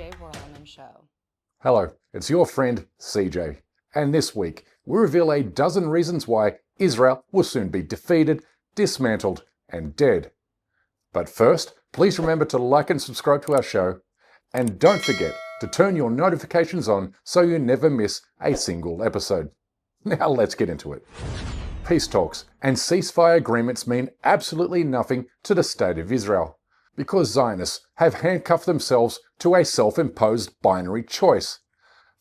CJ Werleman Show. Hello, it's your friend CJ, and this week we reveal a dozen reasons why Israel will soon be defeated, dismantled, and dead. But first, please remember to like and subscribe to our show, and don't forget to turn your notifications on so you never miss a single episode. Now let's get into it. Peace talks and ceasefire agreements mean absolutely nothing to the State of Israel, because Zionists have handcuffed themselves to a self-imposed binary choice,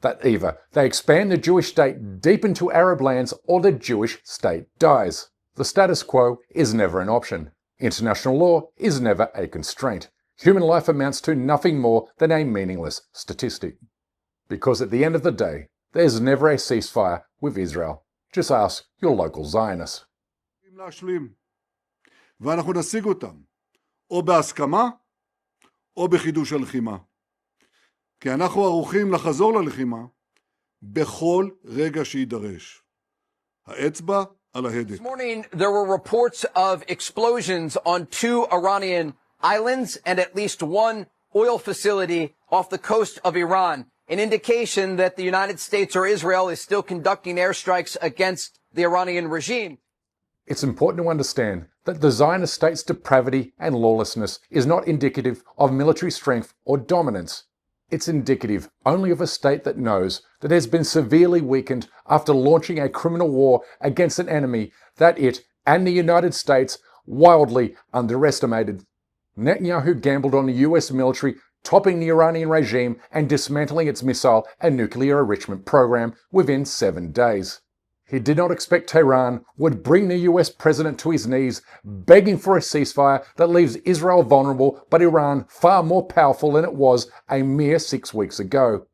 that either they expand the Jewish state deep into Arab lands or the Jewish state dies. The status quo is never an option. International law is never a constraint. Human life amounts to nothing more than a meaningless statistic. Because at the end of the day, there's never a ceasefire with Israel. Just ask your local Zionist. ואנחנו נשיג אותם, או בהסכמה, או בחידוש הלחימה. כי אנחנו ערוכים לחזור ללחימה, בכל רגע שידרש. האצבע על ההדק. This morning, there were reports of explosions on 2 Iranian islands and at least 1 oil facility off the coast of Iran, an indication that the United States or Israel is still conducting airstrikes against the Iranian regime. It's important to understand that the Zionist state's depravity and lawlessness is not indicative of military strength or dominance. It's indicative only of a state that knows that it has been severely weakened after launching a criminal war against an enemy that it and the United States wildly underestimated. Netanyahu gambled on the US military topping the Iranian regime and dismantling its missile and nuclear enrichment program within 7 days. He did not expect Tehran would bring the US president to his knees, begging for a ceasefire that leaves Israel vulnerable, but Iran far more powerful than it was a mere 6 weeks ago.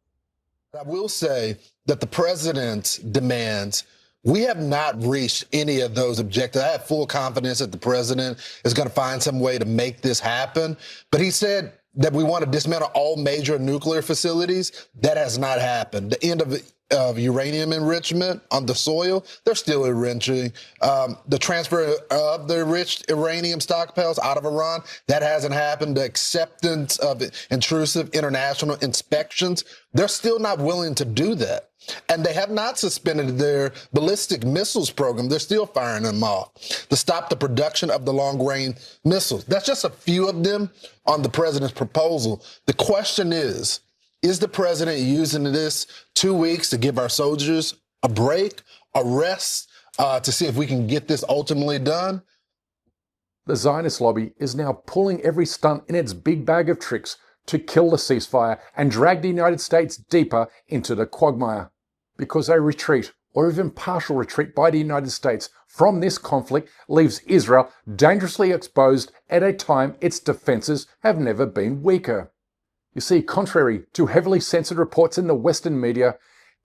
I will say that the president's demands, we have not reached any of those objectives. I have full confidence that the president is going to find some way to make this happen. But he said that we want to dismantle all major nuclear facilities. That has not happened. The end of uranium enrichment on the soil, they're still enriching. The transfer of the enriched uranium stockpiles out of Iran, that hasn't happened. The acceptance of intrusive international inspections, they're still not willing to do that. And they have not suspended their ballistic missiles program. They're still firing them off to stop the production of the long-range missiles. That's just a few of them on the president's proposal. The question is the president using this 2 weeks to give our soldiers a break, a rest, to see if we can get this ultimately done? The Zionist lobby is now pulling every stunt in its big bag of tricks to kill the ceasefire and drag the United States deeper into the quagmire. Because a retreat, or even partial retreat by the United States from this conflict leaves Israel dangerously exposed at a time its defenses have never been weaker. You see, contrary to heavily censored reports in the Western media,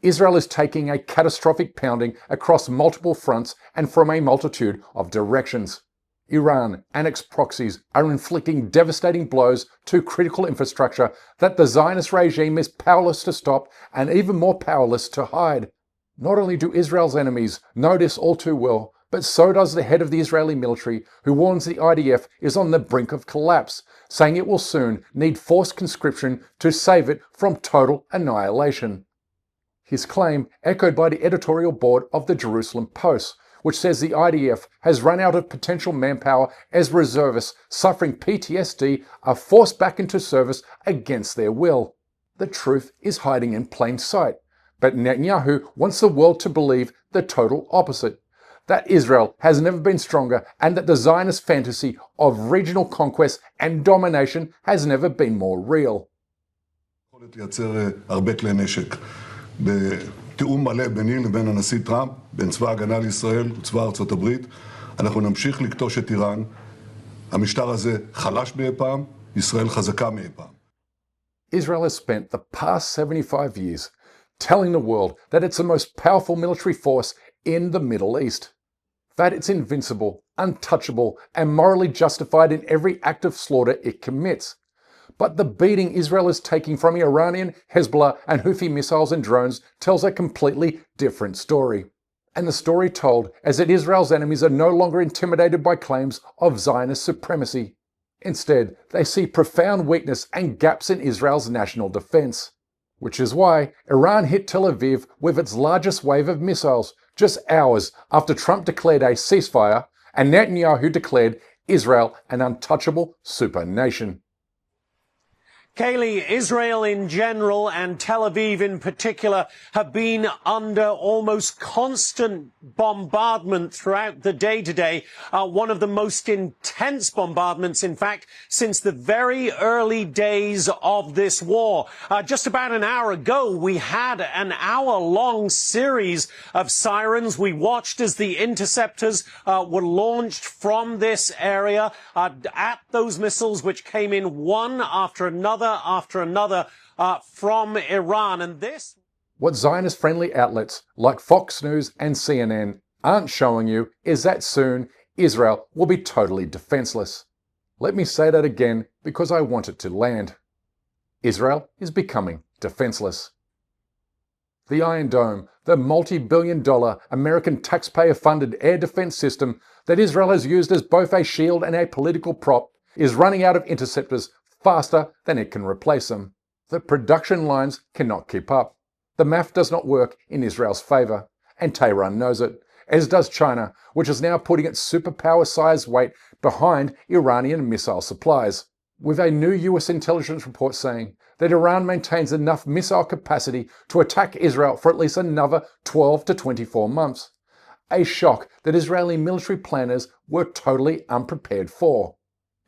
Israel is taking a catastrophic pounding across multiple fronts and from a multitude of directions. Iran and its proxies are inflicting devastating blows to critical infrastructure that the Zionist regime is powerless to stop and even more powerless to hide. Not only do Israel's enemies know this all too well, but so does the head of the Israeli military, who warns the IDF is on the brink of collapse, saying it will soon need forced conscription to save it from total annihilation. His claim echoed by the editorial board of the Jerusalem Post, which says the IDF has run out of potential manpower as reservists suffering PTSD are forced back into service against their will. The truth is hiding in plain sight, but Netanyahu wants the world to believe the total opposite, that Israel has never been stronger and that the Zionist fantasy of regional conquest and domination has never been more real. תיאום מלא ביני לבין הנשיא טראמפ, בין צבא ההגנה לישראל וצבא ארצות הברית. אנחנו נמשיך לקטוש את איראן. המשטר הזה חלש באי פעם, ישראל חזקה מאי פעם. Israel has spent the past 75 years telling the world that it's the most powerful military force in the Middle East, that it's invincible, untouchable, and morally justified in every act of slaughter it commits. But the beating Israel is taking from Iranian, Hezbollah, and Houthi missiles and drones tells a completely different story. And the story told is that Israel's enemies are no longer intimidated by claims of Zionist supremacy. Instead, they see profound weakness and gaps in Israel's national defense. Which is why Iran hit Tel Aviv with its largest wave of missiles just hours after Trump declared a ceasefire and Netanyahu declared Israel an untouchable super nation. Kayleigh, Israel in general and Tel Aviv in particular have been under almost constant bombardment throughout the day today. One of the most intense bombardments, in fact, since the very early days of this war. Just about an hour ago, we had an hour-long series of sirens. We watched as the interceptors were launched from this area at those missiles, which came in one after another from Iran. And this... What Zionist-friendly outlets like Fox News and CNN aren't showing you is that soon Israel will be totally defenseless. Let me say that again because I want it to land. Israel is becoming defenseless. The Iron Dome, the multi-billion-dollar American taxpayer-funded air defense system that Israel has used as both a shield and a political prop, is running out of interceptors faster than it can replace them. The production lines cannot keep up. The math does not work in Israel's favor, and Tehran knows it, as does China, which is now putting its superpower-sized weight behind Iranian missile supplies, with a new US intelligence report saying that Iran maintains enough missile capacity to attack Israel for at least another 12 to 24 months. A shock that Israeli military planners were totally unprepared for.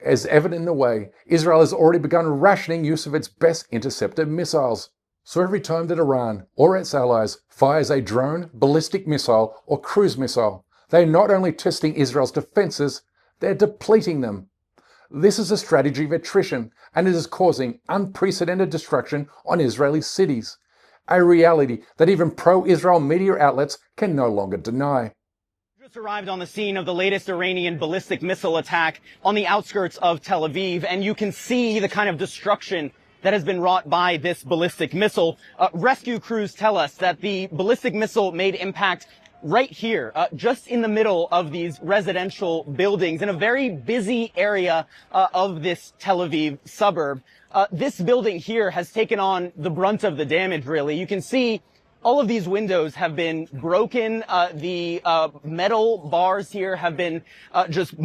As evident in the way, Israel has already begun rationing use of its best interceptor missiles. So every time that Iran or its allies fires a drone, ballistic missile or cruise missile, they're not only testing Israel's defenses, they're depleting them. This is a strategy of attrition, and it is causing unprecedented destruction on Israeli cities, a reality that even pro-Israel media outlets can no longer deny. Just arrived on the scene of the latest Iranian ballistic missile attack on the outskirts of Tel Aviv, and you can see the kind of destruction that has been wrought by this ballistic missile. Rescue crews tell us that the ballistic missile made impact right here, just in the middle of these residential buildings in a very busy area of this Tel Aviv suburb. This building here has taken on the brunt of the damage, really. You can see all of these windows have been broken. The metal bars here have been just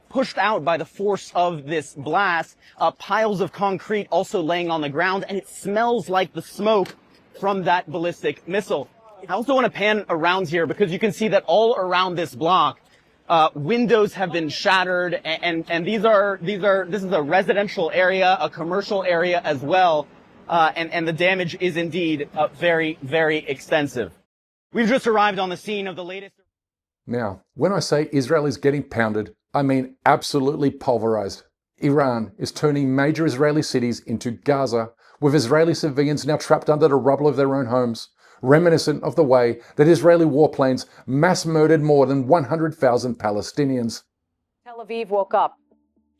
pushed out by the force of this blast. Piles of concrete also laying on the ground, and it smells like the smoke from that ballistic missile. I also want to pan around here because you can see that all around this block, windows have been shattered, and this is a residential area, a commercial area as well. And the damage is indeed very, very extensive. We've just arrived on the scene of the latest. Now, when I say Israel is getting pounded, I mean absolutely pulverized. Iran is turning major Israeli cities into Gaza, with Israeli civilians now trapped under the rubble of their own homes, reminiscent of the way that Israeli warplanes mass murdered more than 100,000 Palestinians. Tel Aviv woke up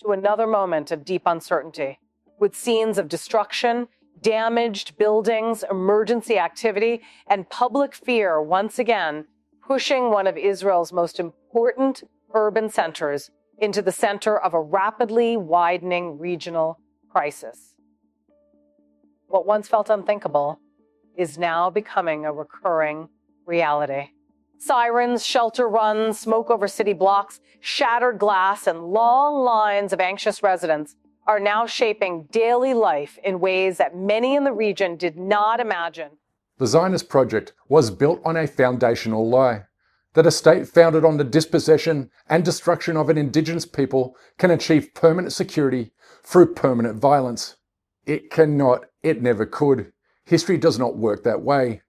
to another moment of deep uncertainty, with scenes of destruction, damaged buildings, emergency activity, and public fear once again pushing one of Israel's most important urban centers into the center of a rapidly widening regional crisis. What once felt unthinkable is now becoming a recurring reality. Sirens, shelter runs, smoke over city blocks, shattered glass, and long lines of anxious residents are now shaping daily life in ways that many in the region did not imagine. The Zionist project was built on a foundational lie, that a state founded on the dispossession and destruction of an indigenous people can achieve permanent security through permanent violence. It cannot, it never could. History does not work that way.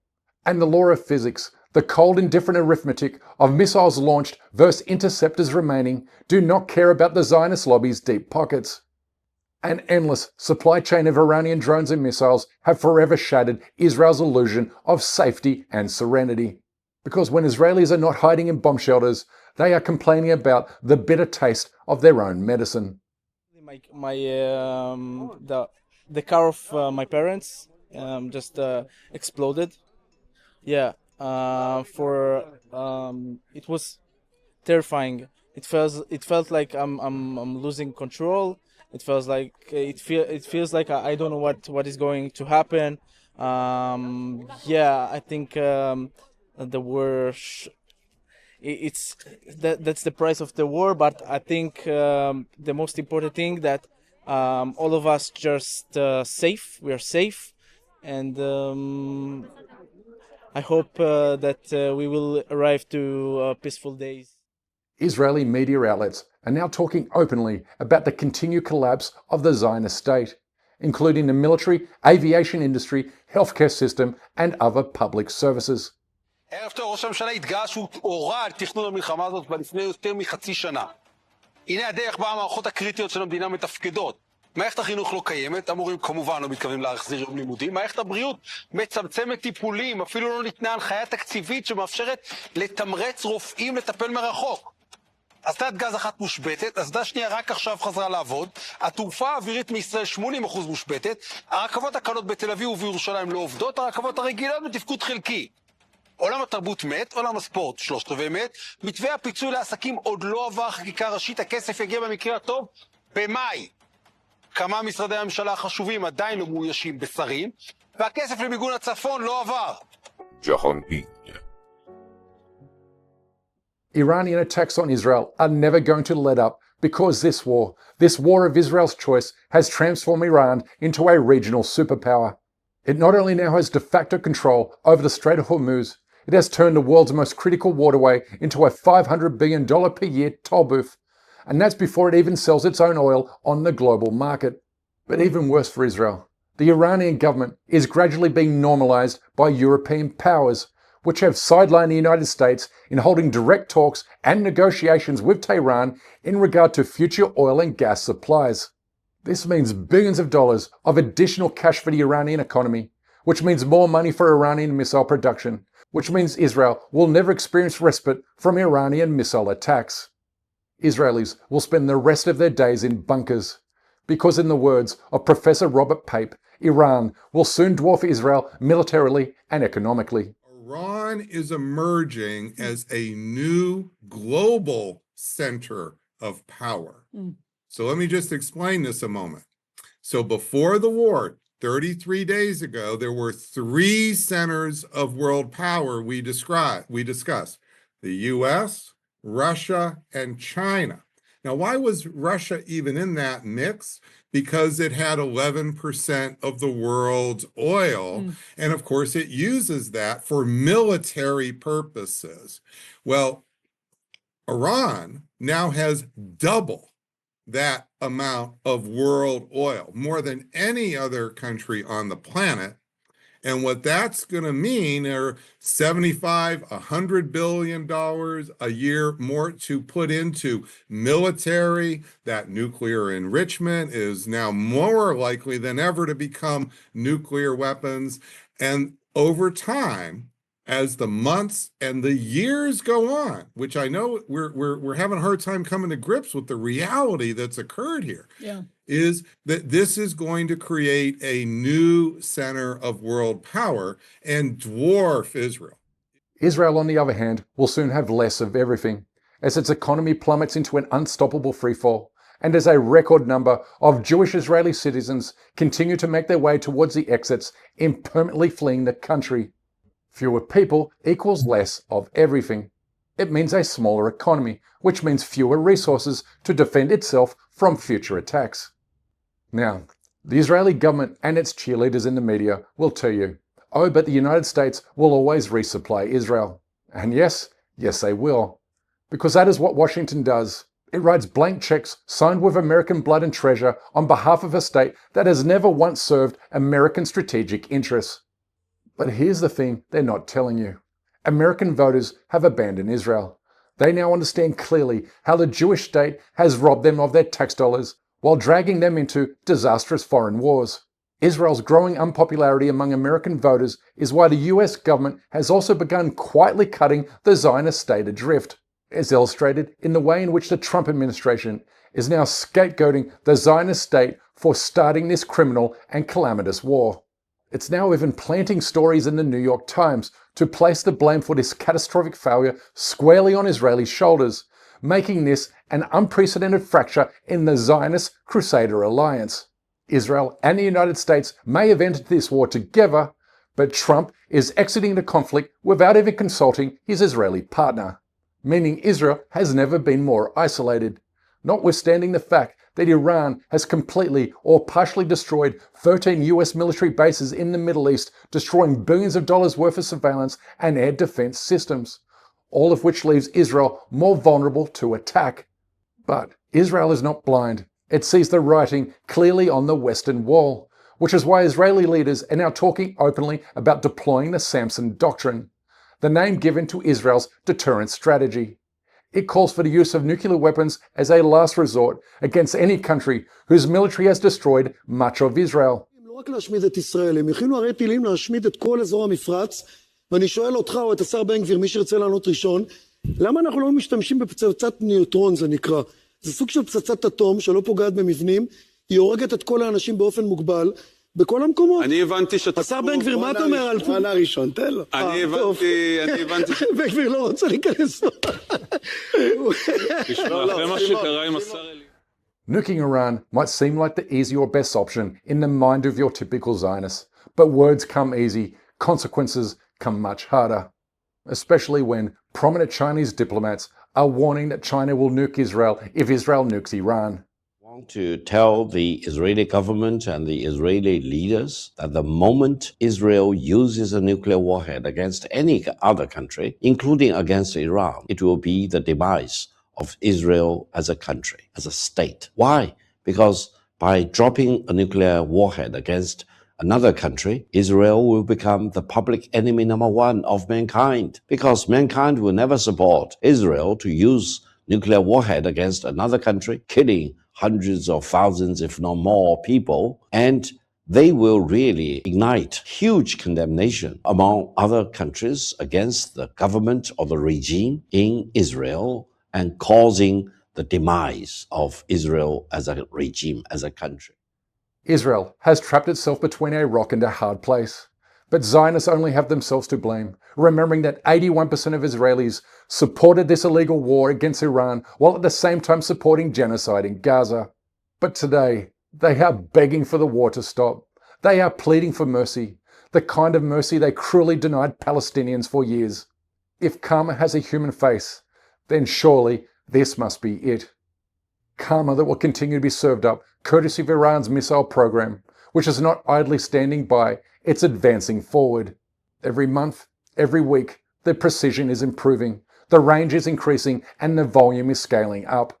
And the law of physics, the cold indifferent arithmetic of missiles launched versus interceptors remaining, do not care about the Zionist lobby's deep pockets. An endless supply chain of Iranian drones and missiles have forever shattered Israel's illusion of safety and serenity. Because when Israelis are not hiding in bomb shelters, they are complaining about the bitter taste of their own medicine. The car of my parents just exploded. Yeah, it was terrifying. it felt like I'm losing control. It feels like it feels like I don't know what is going to happen. I think the war. That's the price of the war. But I think the most important thing that all of us just safe. We are safe, and I hope that we will arrive to peaceful days. Israeli media outlets are now talking openly about the continued collapse of the Zionist state, including the military, aviation industry, healthcare system, and other public services. ערב טוב, ראש הממשלה התגאה שהוא הורה על תכנון המלחמה הזאת לפני יותר מחצי שנה. הנה הדרך בה המערכות הקריטיות של המדינה מתפקדות. מערכת החינוך לא קיימת, המורים כמובן לא מתכוונים להחזיר יום לימודים. מערכת הבריאות מצמצמת טיפולים, אפילו לא ניתנה הנחיה תקציבית שמאפשרת לתמרץ רופאים לטפל מרחוק. אסדת גז אחת מושבתת, אסדה שנייה רק עכשיו חזרה לעבוד, התעופה האווירית מישראל 80% מושבתת, הרכבות הקלות בתל אביב ובירושלים לא עובדות, הרכבות הרגילות בתפקוד חלקי. עולם התרבות מת, עולם הספורט 3/4 מת, מתווה הפיצוי לעסקים עוד לא עבר חקיקה ראשית, הכסף יגיע במקרה הטוב במאי. כמה משרדי הממשלה החשובים עדיין לא מאוישים בשרים, והכסף למיגון הצפון לא עבר. Iranian attacks on Israel are never going to let up because this war of Israel's choice, has transformed Iran into a regional superpower. It not only now has de facto control over the Strait of Hormuz, it has turned the world's most critical waterway into a $500 billion per year tollbooth, and that's before it even sells its own oil on the global market. But even worse for Israel, the Iranian government is gradually being normalized by European powers, which have sidelined the United States in holding direct talks and negotiations with Tehran in regard to future oil and gas supplies. This means billions of dollars of additional cash for the Iranian economy, which means more money for Iranian missile production, which means Israel will never experience respite from Iranian missile attacks. Israelis will spend the rest of their days in bunkers, because in the words of Professor Robert Pape, Iran will soon dwarf Israel militarily and economically. Iran is emerging as a new global center of power. So let me just explain this a moment. So before the war, 33 days ago, there were three centers of world power we discussed: the US, Russia, and China. Now, why was Russia even in that mix? Because it had 11% of the world's oil. And of course, it uses that for military purposes. Well, Iran now has double that amount of world oil, more than any other country on the planet. And what that's going to mean are $100 billion a year more to put into military. That nuclear enrichment is now more likely than ever to become nuclear weapons. And over time, as the months and the years go on, which I know we're having a hard time coming to grips with the reality that's occurred here, is that this is going to create a new center of world power and dwarf Israel. Israel, on the other hand, will soon have less of everything, as its economy plummets into an unstoppable freefall, and as a record number of Jewish Israeli citizens continue to make their way towards the exits in permanently fleeing the country. Fewer people equals less of everything. It means a smaller economy, which means fewer resources to defend itself from future attacks. Now, the Israeli government and its cheerleaders in the media will tell you, oh, but the United States will always resupply Israel. And yes, they will. Because that is what Washington does. It writes blank checks signed with American blood and treasure on behalf of a state that has never once served American strategic interests. But here's the thing they're not telling you. American voters have abandoned Israel. They now understand clearly how the Jewish state has robbed them of their tax dollars while dragging them into disastrous foreign wars. Israel's growing unpopularity among American voters is why the US government has also begun quietly cutting the Zionist state adrift, as illustrated in the way in which the Trump administration is now scapegoating the Zionist state for starting this criminal and calamitous war. It's now even planting stories in the New York Times to place the blame for this catastrophic failure squarely on Israeli shoulders, making this an unprecedented fracture in the Zionist Crusader alliance. Israel and the United States may have entered this war together, but Trump is exiting the conflict without even consulting his Israeli partner, meaning Israel has never been more isolated, notwithstanding the fact that Iran has completely or partially destroyed 13 US military bases in the Middle East, destroying billions of dollars worth of surveillance and air defense systems, all of which leaves Israel more vulnerable to attack. But Israel is not blind. It sees the writing clearly on the Western Wall, which is why Israeli leaders are now talking openly about deploying the Samson doctrine, the name given to Israel's deterrence strategy. It calls for the use of nuclear weapons as a last resort against any country whose military has destroyed much of Israel. לא רק להשמיד את ישראל, הם הכינו הרי טילים להשמיד את כל אזור המפרץ, ואני שואל אותך או את השר בן גביר, מי שירצה לענות ראשון, למה אנחנו לא משתמשים בפצצת ניוטרון, זה נקרא? זה סוג של פצצת אטום שלא פוגעת במבנים, היא הורגת את כל האנשים באופן מוגבל, בכל המקומות. אני הבנתי השר בן גביר, מה אתה אומר על... ענה ראשון, תן לו. אני הבנתי... בן גביר לא רוצה להיכנס. תשמע, אחרי מה שקרה עם השר אלי. Nuking Iran might seem like the easy or best option in the mind of your typical Zionist, but words come easy, consequences come much harder, especially when prominent Chinese diplomats are warning that China will nuke Israel if Israel nukes Iran. I want to tell the Israeli government and the Israeli leaders that the moment Israel uses a nuclear warhead against any other country, including against Iran, it will be the demise of Israel as a country, as a state. Why? Because by dropping a nuclear warhead against another country, Israel will become the public enemy number one of mankind, because mankind will never support Israel to use nuclear warhead against another country, killing hundreds of thousands, if not more, people, and they will really ignite huge condemnation among other countries against the government or the regime in Israel, and causing the demise of Israel as a regime, as a country. Israel has trapped itself between a rock and a hard place. But Zionists only have themselves to blame, remembering that 81% of Israelis supported this illegal war against Iran while at the same time supporting genocide in Gaza. But today, they are begging for the war to stop. They are pleading for mercy, the kind of mercy they cruelly denied Palestinians for years. If karma has a human face, then surely this must be it. Karma that will continue to be served up courtesy of Iran's missile program, which is not idly standing by, it's advancing forward. Every month, every week, the precision is improving, the range is increasing, and the volume is scaling up.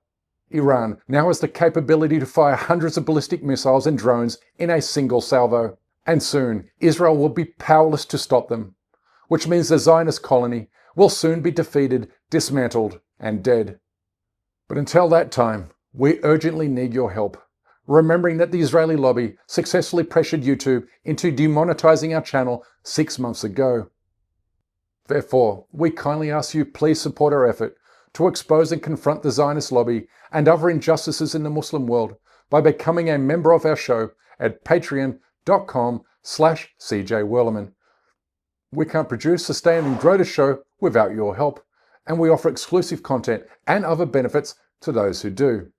Iran now has the capability to fire hundreds of ballistic missiles and drones in a single salvo, and soon Israel will be powerless to stop them, which means the Zionist colony will soon be defeated, dismantled, and dead. But until that time, we urgently need your help, remembering that the Israeli lobby successfully pressured YouTube into demonetizing our channel 6 months ago. Therefore, we kindly ask you please support our effort to expose and confront the Zionist lobby and other injustices in the Muslim world by becoming a member of our show at patreon.com/CJ We can't produce, sustain and grow the show without your help, and we offer exclusive content and other benefits to those who do.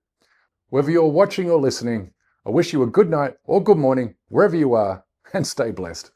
Whether you're watching or listening, I wish you a good night or good morning wherever you are, and stay blessed.